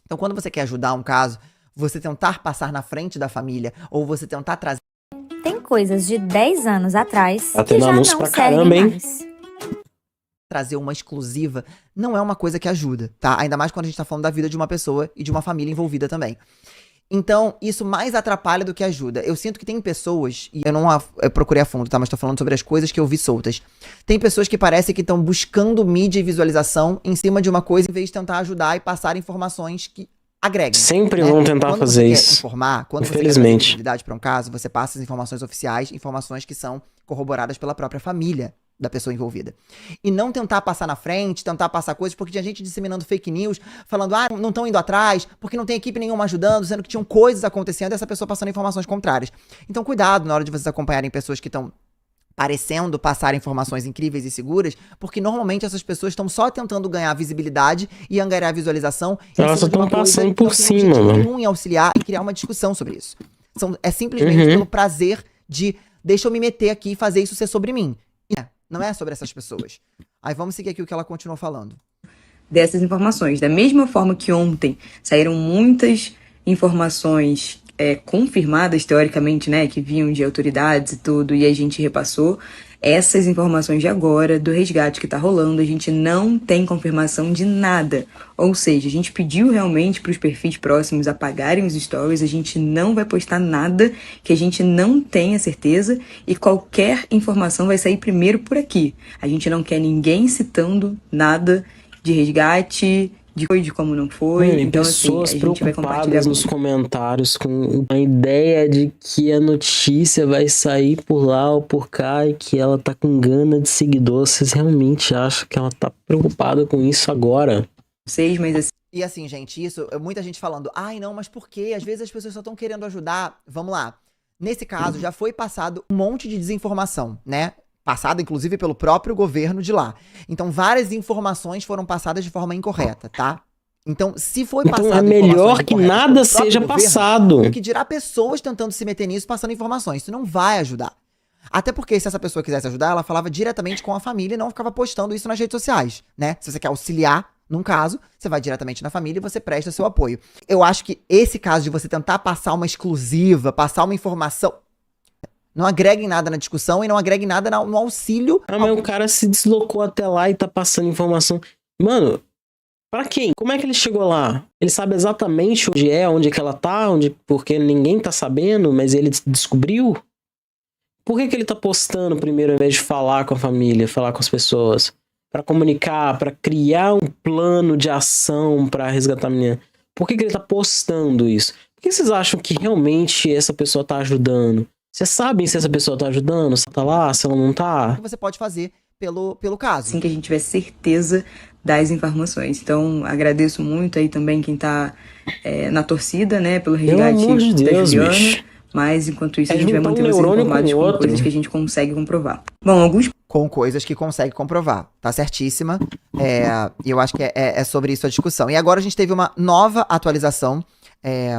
Então, quando você quer ajudar um caso, você tentar passar na frente da família, ou você tentar trazer... Tem coisas de 10 anos atrás Tá que tendo já anúncio não pra servem caramba, hein? mais. Trazer uma exclusiva não é uma coisa que ajuda, tá? Ainda mais quando a gente tá falando da vida de uma pessoa e de uma família envolvida também. Então, isso mais atrapalha do que ajuda. Eu sinto que tem pessoas, e eu procurei a fundo, tá? Mas tô falando sobre as coisas que eu vi soltas. Tem pessoas que parece que estão buscando mídia e visualização em cima de uma coisa, em vez de tentar ajudar e passar informações que agreguem. Sempre né? vão tentar quando fazer você isso. Quer informar, quando você quer Infelizmente. dar visibilidade para um caso, você passa as informações oficiais, informações que são corroboradas pela própria família da pessoa envolvida. E não tentar passar na frente, tentar passar coisas, porque tinha gente disseminando fake news, falando, não estão indo atrás, porque não tem equipe nenhuma ajudando, sendo que tinham coisas acontecendo e essa pessoa passando informações contrárias. Então, cuidado na hora de vocês acompanharem pessoas que estão parecendo passar informações incríveis e seguras, porque normalmente essas pessoas estão só tentando ganhar visibilidade e angariar visualização. Elas só estão passando por cima, mano. Em auxiliar e criar uma discussão sobre isso. É simplesmente pelo prazer de, deixa eu me meter aqui e fazer isso ser sobre mim. Não é sobre essas pessoas. Aí vamos seguir aqui o que ela continuou falando. Dessas informações. Da mesma forma que ontem saíram muitas informações confirmadas, teoricamente, né, que vinham de autoridades e tudo, e a gente repassou, essas informações de agora, do resgate que tá rolando, a gente não tem confirmação de nada. Ou seja, a gente pediu realmente para os perfis próximos apagarem os stories, a gente não vai postar nada que a gente não tenha certeza, e qualquer informação vai sair primeiro por aqui. A gente não quer ninguém citando nada de resgate, de como não foi. Então, pessoas assim, a gente vai compartilhar preocupadas nos comentários com a ideia de que a notícia vai sair por lá ou por cá e que ela tá com gana de seguidor. Vocês realmente acham que ela tá preocupada com isso agora? Mas assim... E assim, gente, isso, muita gente falando, não, mas por quê? Às vezes as pessoas só estão querendo ajudar. Vamos lá. Nesse caso, já foi passado um monte de desinformação, né? Passada, inclusive, pelo próprio governo de lá. Então, várias informações foram passadas de forma incorreta, tá? Então, se foi passado é melhor que nada seja passado. Do que dirá pessoas tentando se meter nisso, passando informações. Isso não vai ajudar. Até porque, se essa pessoa quisesse ajudar, ela falava diretamente com a família e não ficava postando isso nas redes sociais, né? Se você quer auxiliar num caso, você vai diretamente na família e você presta seu apoio. Eu acho que esse caso de você tentar passar uma exclusiva, passar uma informação... Não agregue nada na discussão e não agregue nada no auxílio. Mas o cara se deslocou até lá e tá passando informação. Mano, pra quem? Como é que ele chegou lá? Ele sabe exatamente onde é que ela tá, porque ninguém tá sabendo, mas ele descobriu? Por que ele tá postando primeiro ao invés de falar com a família, falar com as pessoas? Pra comunicar, pra criar um plano de ação pra resgatar a menina. Por que ele tá postando isso? Por que vocês acham que realmente essa pessoa tá ajudando? Vocês sabem se essa pessoa tá ajudando, se ela tá lá, se ela não tá? O que você pode fazer pelo caso? Assim que a gente tiver certeza das informações. Então, agradeço muito aí também quem tá na torcida, né, pelo resgate da Juliana. Bicho. Mas, enquanto isso, a gente vai manter vocês informados com coisas que a gente consegue comprovar. Bom, com coisas que consegue comprovar. Tá certíssima. E eu acho que é sobre isso a discussão. E agora a gente teve uma nova atualização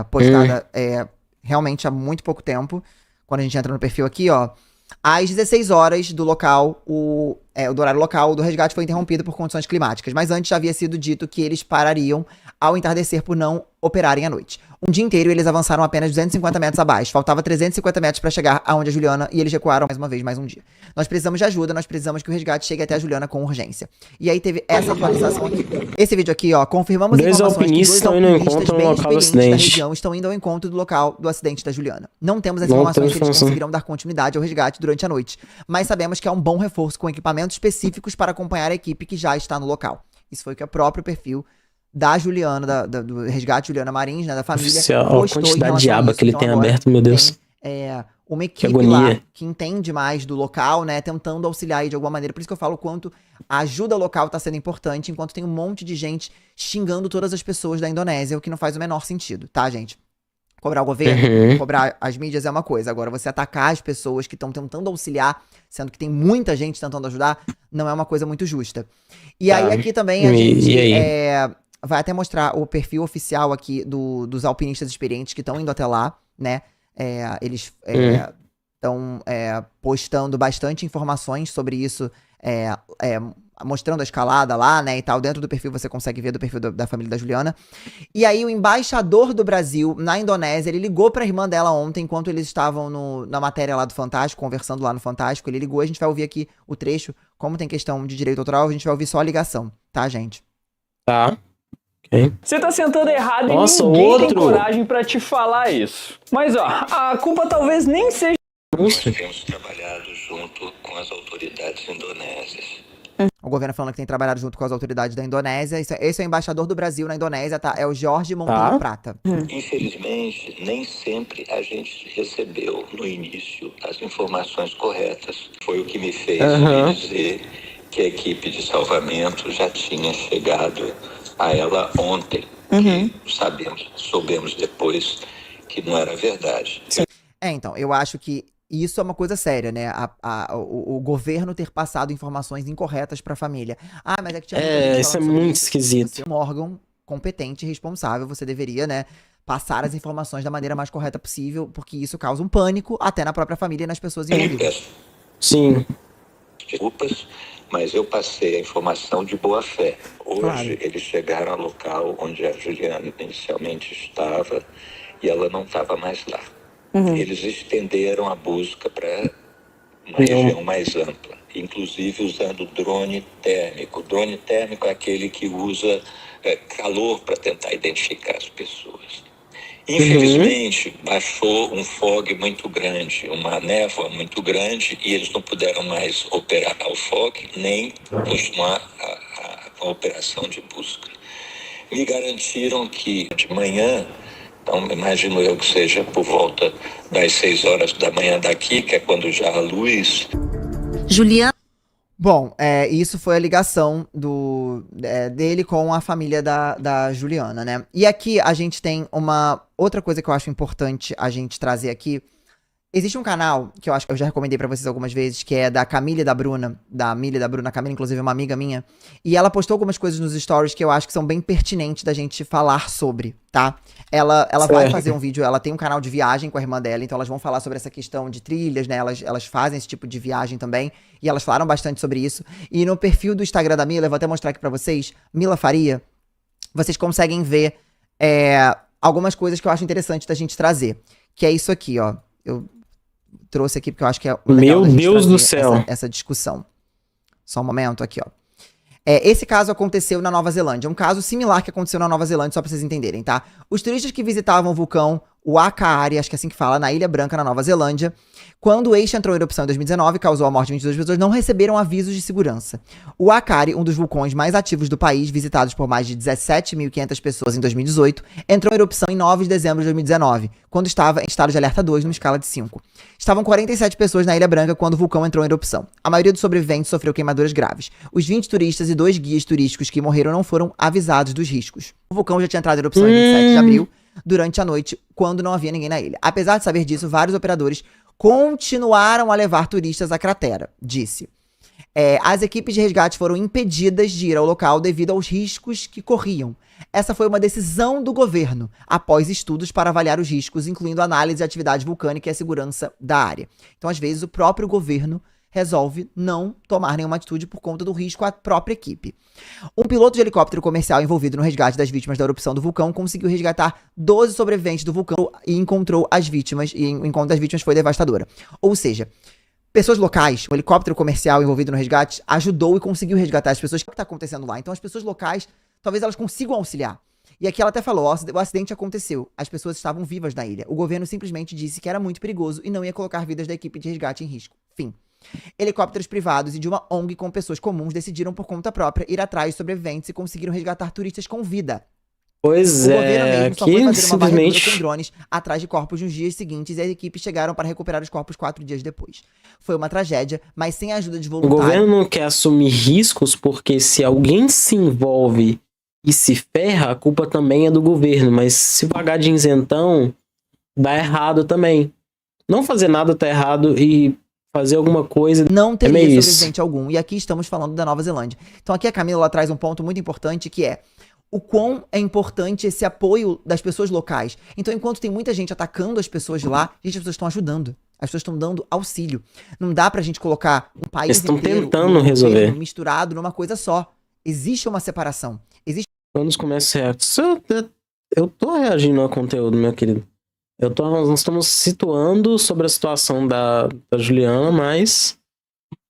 postada realmente há muito pouco tempo. Quando a gente entra no perfil aqui, ó, às 16 horas do local, do horário local, do resgate foi interrompido por condições climáticas. Mas antes já havia sido dito que eles parariam ao entardecer por não operarem à noite. Um dia inteiro eles avançaram apenas 250 metros abaixo. Faltava 350 metros para chegar aonde a Juliana, e eles recuaram mais uma vez, mais um dia. Nós precisamos de ajuda, nós precisamos que o resgate chegue até a Juliana com urgência. E aí teve essa atualização aqui. Esse vídeo aqui, ó, confirmamos informações que dois alpinistas bem experientes da região estão indo ao encontro do local do acidente da Juliana. Não temos as informações que eles conseguirão dar continuidade ao resgate durante a noite, mas sabemos que é um bom reforço com equipamentos específicos para acompanhar a equipe que já está no local. Isso foi o que o próprio perfil da Juliana, do Resgate Juliana Marins, né, da família, Oficial, a postou em quantidade de relação a aba isso. que ele Então, tem agora aberto, meu Deus. uma Que equipe lá agonia. que entende mais do local, né, tentando auxiliar aí de alguma maneira. Por isso que eu falo o quanto a ajuda local tá sendo importante, enquanto tem um monte de gente xingando todas as pessoas da Indonésia, o que não faz o menor sentido, tá, gente? Cobrar o governo, cobrar as mídias é uma coisa. Agora, você atacar as pessoas que estão tentando auxiliar, sendo que tem muita gente tentando ajudar, não é uma coisa muito justa. E aí, aqui também, a gente vai até mostrar o perfil oficial aqui dos alpinistas experientes que estão indo até lá, né? Eles estão postando bastante informações sobre isso, mostrando a escalada lá, né, e tal. Dentro do perfil você consegue ver do perfil da família da Juliana. E aí o embaixador do Brasil na Indonésia, ele ligou pra irmã dela ontem, enquanto eles estavam na matéria lá do Fantástico, conversando lá no Fantástico. Ele ligou, a gente vai ouvir aqui o trecho. Como tem questão de direito autoral, a gente vai ouvir só a ligação, tá, gente? Tá. Você tá sentando errado Nossa, e ninguém tem outro. coragem pra te falar isso. Mas ó, a culpa talvez nem seja... Nós temos trabalhado junto com as autoridades indonésias. O governo falando que tem trabalhado junto com as autoridades da Indonésia. Esse é o embaixador do Brasil na Indonésia, tá? É o Jorge Monteiro Prata. Infelizmente, nem sempre a gente recebeu no início as informações corretas. Foi o que me fez dizer que a equipe de salvamento já tinha chegado a ela ontem. Soubemos depois que não era verdade. Então, eu acho que isso é uma coisa séria, né? O governo ter passado informações incorretas pra família. Ah, mas é que tinha muita gente isso é falando sobre muito isso. esquisito. Você é um órgão competente e responsável, você deveria, né, passar as informações da maneira mais correta possível, porque isso causa um pânico até na própria família e nas pessoas envolvidas. Sim. Desculpas, mas eu passei a informação de boa fé. Hoje eles chegaram ao local onde a Juliana inicialmente estava e ela não estava mais lá. Eles estenderam a busca para uma região mais ampla, inclusive usando drone térmico. O drone térmico é aquele que usa calor para tentar identificar as pessoas. Infelizmente, baixou um fog muito grande, uma névoa muito grande, e eles não puderam mais operar o fog, nem continuar a operação de busca. Me garantiram que de manhã, então imagino eu que seja por volta das 6 horas da manhã daqui, que é quando já há luz. Juliana. Bom, isso foi a ligação dele com a família da Juliana, né? E aqui a gente tem uma outra coisa que eu acho importante a gente trazer aqui. Existe um canal que eu acho que eu já recomendei pra vocês algumas vezes, que é da Camila e da Bruna, da Milha e da Bruna. A Camila, inclusive, é uma amiga minha. E ela postou algumas coisas nos stories que eu acho que são bem pertinentes da gente falar sobre, tá? Ela vai fazer um vídeo, ela tem um canal de viagem com a irmã dela, então elas vão falar sobre essa questão de trilhas, né? Elas fazem esse tipo de viagem também, e elas falaram bastante sobre isso. E no perfil do Instagram da Mila, eu vou até mostrar aqui pra vocês, Mila Faria, vocês conseguem ver algumas coisas que eu acho interessante da gente trazer. Que é isso aqui, ó. Eu trouxe aqui porque eu acho que é legal Meu Deus do céu. Essa discussão. Só um momento aqui, ó. Esse caso aconteceu na Nova Zelândia. Um caso similar que aconteceu na Nova Zelândia, só pra vocês entenderem, tá? Os turistas que visitavam o vulcão Wakaari, acho que é assim que fala, na Ilha Branca, na Nova Zelândia, quando o eixo entrou em erupção em 2019 e causou a morte de 22 pessoas, não receberam avisos de segurança. O Wakaari, um dos vulcões mais ativos do país, visitados por mais de 17.500 pessoas em 2018, entrou em erupção em 9 de dezembro de 2019, quando estava em estado de alerta 2, numa escala de 5. Estavam 47 pessoas na Ilha Branca quando o vulcão entrou em erupção. A maioria dos sobreviventes sofreu queimaduras graves. Os 20 turistas e 2 guias turísticos que morreram não foram avisados dos riscos. O vulcão já tinha entrado em erupção em 27 de abril, durante a noite, quando não havia ninguém na ilha. Apesar de saber disso, vários operadores continuaram a levar turistas à cratera, disse. As equipes de resgate foram impedidas de ir ao local devido aos riscos que corriam. Essa foi uma decisão do governo, após estudos para avaliar os riscos, incluindo análise de atividade vulcânica e a segurança da área. Então, às vezes, o próprio governo resolve não tomar nenhuma atitude por conta do risco à própria equipe. Um piloto de helicóptero comercial envolvido no resgate das vítimas da erupção do vulcão conseguiu resgatar 12 sobreviventes do vulcão e encontrou as vítimas, e o encontro das vítimas foi devastadora. Ou seja, pessoas locais, o helicóptero comercial envolvido no resgate ajudou e conseguiu resgatar as pessoas. O que está acontecendo lá? Então as pessoas locais, talvez elas consigam auxiliar. E aqui ela até falou, o acidente aconteceu, as pessoas estavam vivas na ilha. O governo simplesmente disse que era muito perigoso e não ia colocar vidas da equipe de resgate em risco. Fim. Helicópteros privados e de uma ONG com pessoas comuns decidiram por conta própria ir atrás de sobreviventes e conseguiram resgatar turistas com vida. Pois O governo é, mesmo só foi aqui fazer uma varredura simplesmente com drones atrás de corpos nos dias seguintes e as equipes chegaram para recuperar os corpos 4 dias depois. Foi uma tragédia, mas sem a ajuda de o voluntários. governo não quer assumir riscos, porque se alguém se envolve e se ferra, a culpa também é do governo. Mas se pagar de isentão, dá errado também. Não fazer nada tá errado e fazer alguma coisa Não é teria meio isso. sobrevivente algum. E aqui estamos falando da Nova Zelândia. Então aqui a Camila ela traz um ponto muito importante que é o quão é importante esse apoio das pessoas locais. Então, enquanto tem muita gente atacando as pessoas de lá, gente, as pessoas estão ajudando. As pessoas estão dando auxílio. Não dá pra gente colocar um país Eles estão inteiro, tentando um resolver. governo misturado numa coisa só. Existe uma separação. Existe Quando os comércios reatos. Eu tô reagindo ao conteúdo, meu querido. Nós estamos situando sobre a situação da Juliana, mas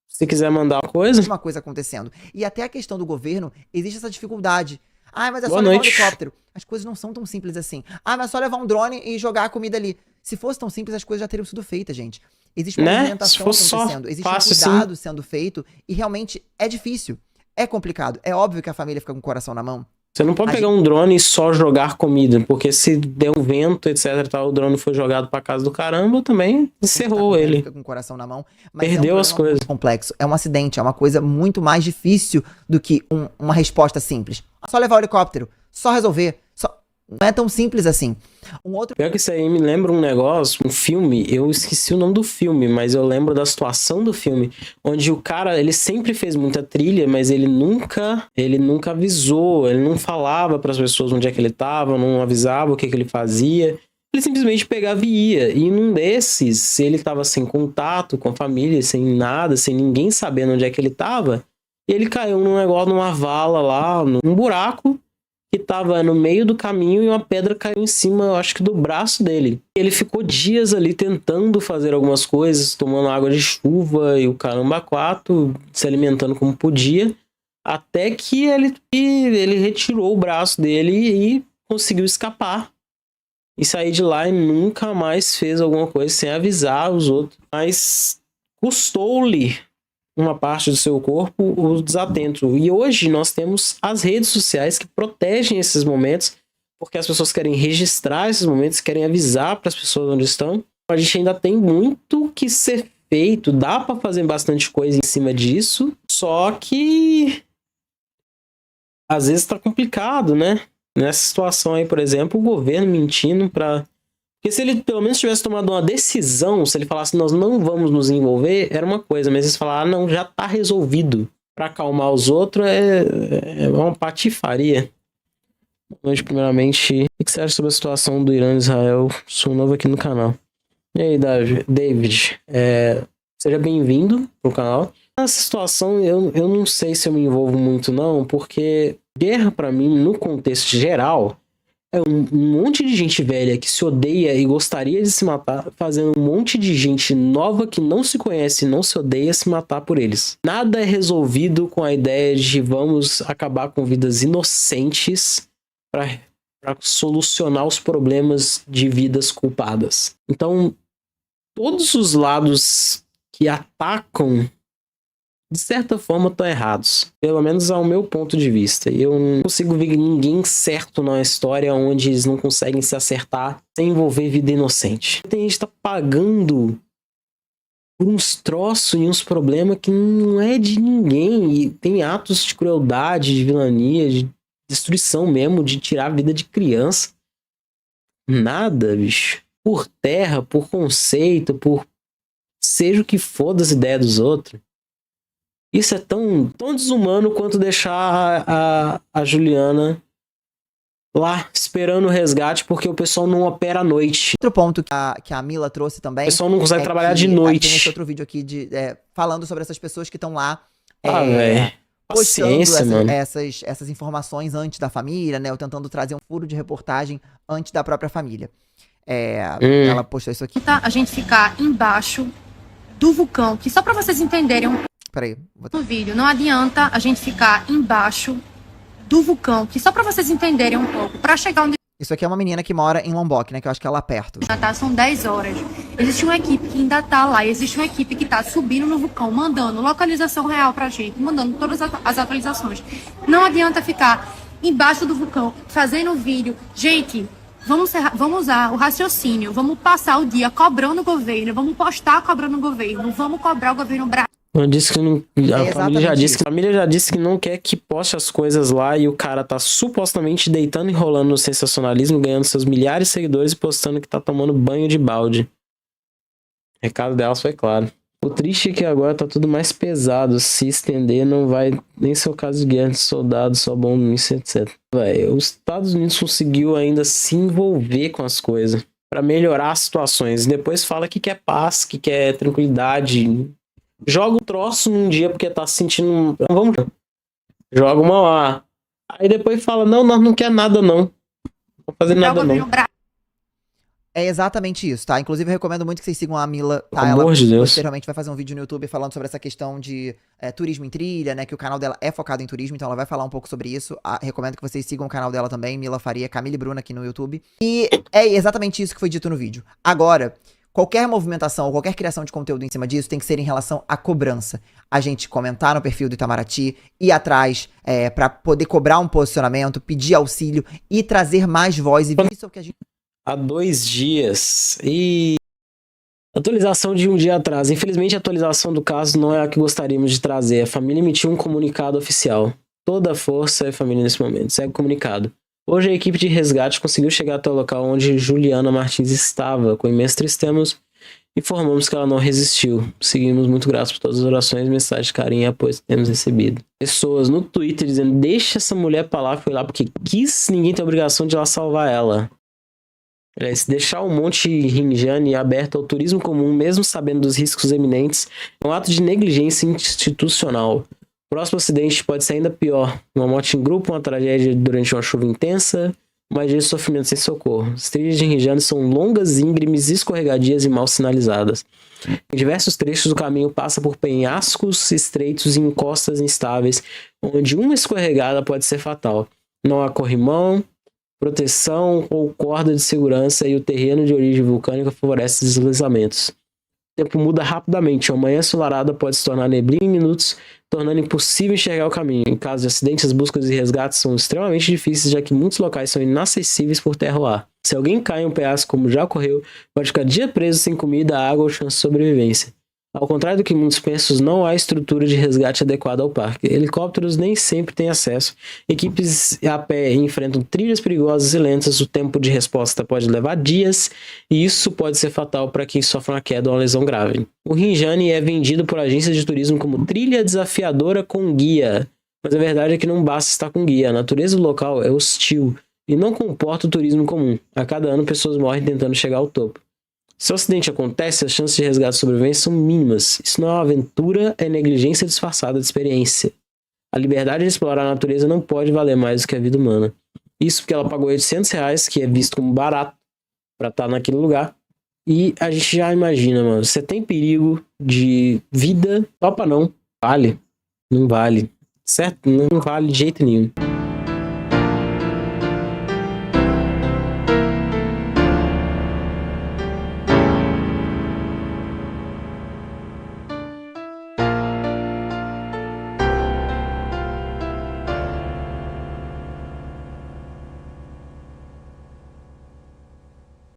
se quiser mandar uma coisa acontecendo. E até a questão do governo, existe essa dificuldade. Ah, mas é só Boa levar um noite. helicóptero. As coisas não são tão simples assim. Ah, mas é só levar um drone e jogar a comida ali. Se fosse tão simples, as coisas já teriam sido feitas, gente. Existe uma Né? movimentação Se fosse só acontecendo. Existe fácil, um cuidado sendo feito. E realmente é difícil. É complicado. É óbvio que a família fica com o coração na mão. Você não pode A pegar um drone e só jogar comida, porque se der um vento, etc, tal, o drone foi jogado pra casa do caramba, também encerrou ele. Fica com o coração na mão. Mas Perdeu é um as problema coisas. muito complexo. É um acidente. É uma coisa muito mais difícil do que uma resposta simples. Só levar o helicóptero. Só resolver. Não é tão simples assim. Pior que isso aí me lembra um negócio, um filme, eu esqueci o nome do filme, mas eu lembro da situação do filme, onde o cara, ele sempre fez muita trilha, mas ele nunca avisou, ele não falava pras pessoas onde é que ele tava, não avisava o que ele fazia. Ele simplesmente pegava e ia. E num desses, se ele tava sem contato com a família, sem nada, sem ninguém sabendo onde é que ele tava, ele caiu num negócio, numa vala lá, num buraco, que tava no meio do caminho e uma pedra caiu em cima, eu acho que do braço dele. Ele ficou dias ali tentando fazer algumas coisas, tomando água de chuva e o caramba quatro, se alimentando como podia, até que ele retirou o braço dele e conseguiu escapar. E sair de lá e nunca mais fez alguma coisa sem avisar os outros. Mas custou-lhe uma parte do seu corpo o desatento. E hoje nós temos as redes sociais que protegem esses momentos, porque as pessoas querem registrar esses momentos, querem avisar para as pessoas onde estão. A gente ainda tem muito que ser feito, dá para fazer bastante coisa em cima disso, só que às vezes tá complicado, né? Nessa situação aí, por exemplo, o governo mentindo para... Porque se ele pelo menos tivesse tomado uma decisão, se ele falasse nós não vamos nos envolver, era uma coisa, mas eles falaram, não, já tá resolvido. Pra acalmar os outros é uma patifaria. Boa noite, primeiramente. O que você acha sobre a situação do Irã e Israel? Sou novo aqui no canal. E aí, David, seja bem-vindo pro canal. Nessa situação, eu não sei se eu me envolvo muito não, porque guerra pra mim, no contexto geral... É um monte de gente velha que se odeia e gostaria de se matar, fazendo um monte de gente nova que não se conhece e não se odeia se matar por eles. Nada é resolvido com a ideia de vamos acabar com vidas inocentes para solucionar os problemas de vidas culpadas. Então, todos os lados que atacam, de certa forma, estão errados. Pelo menos ao meu ponto de vista. E eu não consigo ver ninguém certo na história onde eles não conseguem se acertar sem envolver vida inocente. Tem gente que tá pagando por uns troços e uns problemas que não é de ninguém. E tem atos de crueldade, de vilania, de destruição mesmo, de tirar a vida de criança. Nada, bicho. Por terra, por conceito, por seja o que for das ideias dos outros. Isso é tão desumano quanto deixar a Juliana lá esperando o resgate porque o pessoal não opera à noite. Outro ponto que a Mila trouxe também. O pessoal não consegue trabalhar de noite. Tem esse outro vídeo aqui falando sobre essas pessoas que estão lá postando essas informações antes da família, né? Ou tentando trazer um furo de reportagem antes da própria família. Ela postou isso aqui. A gente ficar embaixo do vulcão, que só pra vocês entenderem Peraí. no vídeo, não adianta a gente ficar embaixo do vulcão, que só pra vocês entenderem um pouco, pra chegar onde... Isso aqui é uma menina que mora em Lombok, né? Que eu acho que é lá perto. Tá, são 10 horas. Existe uma equipe que ainda tá lá. Existe uma equipe que tá subindo no vulcão, mandando localização real pra gente, mandando todas as atualizações. Não adianta ficar embaixo do vulcão, fazendo vídeo. Gente, vamos usar o raciocínio. Vamos passar o dia cobrando o governo. Vamos postar cobrando o governo. Vamos cobrar o governo brasileiro. Eu disse que não, a família já disse que não quer que poste as coisas lá e o cara tá supostamente deitando e rolando no sensacionalismo, ganhando seus milhares de seguidores e postando que tá tomando banho de balde. O recado delas foi claro. O triste é que agora tá tudo mais pesado. Se estender, não vai nem ser o caso de guerra de soldados, só bom nisso, etc. Os Estados Unidos conseguiu ainda se envolver com as coisas pra melhorar as situações. Depois fala que quer paz, que quer tranquilidade. Joga o troço num dia porque tá se sentindo... Vamos... Joga uma lá. Aí depois fala, não, nós não quer nada não. Não vou fazer nada não. É exatamente isso, tá? Inclusive eu recomendo muito que vocês sigam a Mila, tá? Pelo amor de Deus. Posteriormente vai fazer um vídeo no YouTube falando sobre essa questão de turismo em trilha, né? Que o canal dela é focado em turismo, então ela vai falar um pouco sobre isso. Recomendo que vocês sigam o canal dela também, Mila Faria, Camille Bruna aqui no YouTube. E é exatamente isso que foi dito no vídeo. Agora... Qualquer movimentação ou qualquer criação de conteúdo em cima disso tem que ser em relação à cobrança. A gente comentar no perfil do Itamaraty, ir atrás pra poder cobrar um posicionamento, pedir auxílio e trazer mais voz. E isso é o que a gente... Há 2 dias. E... Atualização de um dia atrás. Infelizmente a atualização do caso não é a que gostaríamos de trazer. A família emitiu um comunicado oficial. Toda a força é família nesse momento. Segue o comunicado. Hoje a equipe de resgate conseguiu chegar até o local onde Juliana Martins estava. Com imensa tristeza, informamos que ela não resistiu. Seguimos muito gratos por todas as orações, mensagens de carinho e apoio que temos recebido. Pessoas no Twitter dizendo, deixa essa mulher pra lá, foi lá porque quis, ninguém tem obrigação de ir lá salvar ela. Se deixar o Monte Rinjani aberto ao turismo comum, mesmo sabendo dos riscos eminentes, é um ato de negligência institucional. O próximo acidente pode ser ainda pior. Uma morte em grupo, uma tragédia durante uma chuva intensa, uma dia de sofrimento sem socorro. As trilhas de Rinjani são longas, íngremes, escorregadias e mal sinalizadas. Em diversos trechos o caminho passa por penhascos estreitos e encostas instáveis, onde uma escorregada pode ser fatal. Não há corrimão, proteção ou corda de segurança e o terreno de origem vulcânica favorece deslizamentos. O tempo muda rapidamente. Uma manhã ensolarada pode se tornar neblina em minutos, tornando impossível enxergar o caminho. Em caso de acidentes, as buscas e resgates são extremamente difíceis, já que muitos locais são inacessíveis por terra ou ar. Se alguém cai em um penhasco, como já ocorreu, pode ficar dia preso sem comida, água ou chance de sobrevivência. Ao contrário do que muitos pensam, não há estrutura de resgate adequada ao parque. Helicópteros nem sempre têm acesso. Equipes a pé enfrentam trilhas perigosas e lentas. O tempo de resposta pode levar dias e isso pode ser fatal para quem sofre uma queda ou uma lesão grave. O Rinjani é vendido por agências de turismo como trilha desafiadora com guia. Mas a verdade é que não basta estar com guia. A natureza do local é hostil e não comporta o turismo comum. A cada ano, pessoas morrem tentando chegar ao topo. Se o acidente acontece, as chances de resgate e sobrevivência são mínimas. Isso não é uma aventura, é negligência disfarçada de experiência. A liberdade de explorar a natureza não pode valer mais do que a vida humana. Isso porque ela pagou R$800, que é visto como barato, pra estar naquele lugar. E a gente já imagina, mano, você tem perigo de vida, topa não. Vale? Não vale. Certo? Não vale de jeito nenhum.